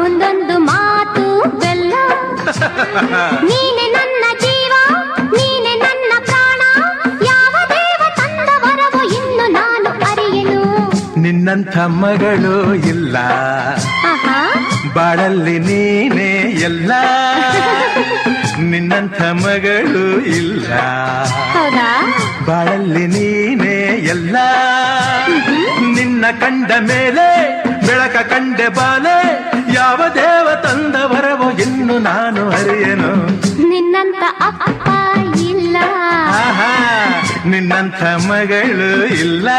ಒಂದೊಂದು ಮಾತು ಬೆಲ್ಲ. ನೀನೆ ನನ್ನ ಜೀವ, ನೀನೆ ನನ್ನ ಪ್ರಾಣ, ಯಾವ ದೇವ ತಂದ ವರವೋ ಇನ್ನು ನಾನು ಅರಿಯೆನು. ನಿನ್ನಂಥ ಮಗಳು ಇಲ್ಲ, ಬಾಳಲ್ಲಿ ನೀನೇ ಎಲ್ಲ. ನಿನ್ನಂಥ ಮಗಳು ಇಲ್ಲ, ಬಾಳಲ್ಲಿ ನೀನೇ ಎಲ್ಲ. ನಿನ್ನ ಕಂಡ ಮೇಲೆ ಬೆಳಕ ಕಂಡೆ ಬಾಲೆ, ಯಾವ ದೇವ ತಂದ ವರವೋ ಇನ್ನು ನಾನು ಅರಿಯೆನು. ನಿನ್ನಂತ ಅಪ್ಪ ಇಲ್ಲ, ನಿನ್ನಂಥ ಮಗಳು ಇಲ್ಲ.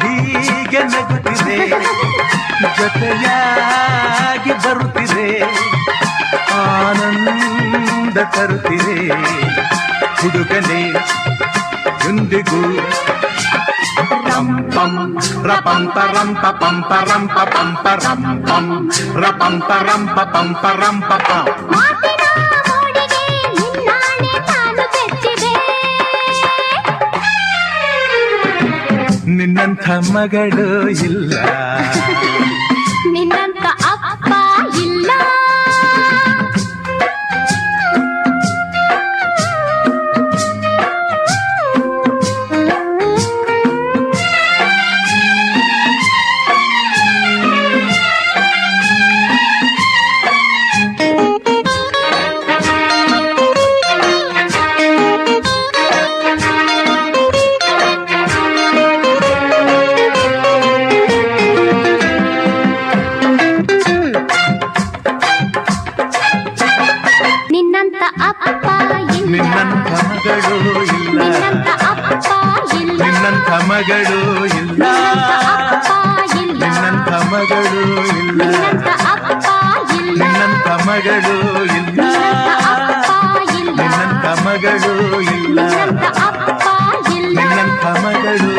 ಹೀಗೆ ನಗುತ್ತಿದೆ, ಜೊತೆಯಾಗಿ ಬರುತ್ತಿದೆ, ಆನಂದ ತರುತ್ತಿದೆ ಹುಡುಗನೇ ಎಂದಿಗೂ. ರಂಪಂ ರಪಂಪ ರಂಪ ಪಂಪ ರಂಪ ಪಂಪ ರಂಪಂ ರಪಂಪ ರಂಪ ಪಂಪ ರಂಪ ಪಂ. ನಿನ್ನಂಥ ಮಗಳು ಇಲ್ಲ, ನಿನ್ನಂತ ಅಪ್ಪ ಇಲ್ಲ. ನಿನ್ನಂತ ಅಪ್ಪ ಇಲ್ಲ, ನಿನ್ನಂಥ ಮಗಳು ಇಲ್ಲ, ನಿನ್ನಂತ ಅಪ್ಪ ಇಲ್ಲ, ನಿನ್ನಂಥ ಮಗಳು ಇಲ್ಲ, ನಿನ್ನಂತ ಮಗಳು ಇಲ್ಲ, ನಿನ್ನಂಥ ಮಗಳು ಇಲ್ಲ, ನಿನ್ನಂತ ಅಪ್ಪ ಇಲ್ಲ, ನಿನ್ನಂಥ ಮಗಳು ಇಲ್ಲ, ನಿನ್ನಂತ ಅಪ್ಪ ಇಲ್ಲ, ನಿನ್ನಂಥ ಮಗಳು ಇಲ್ಲ, ನಿನ್ನಂಥ ಮಗಳು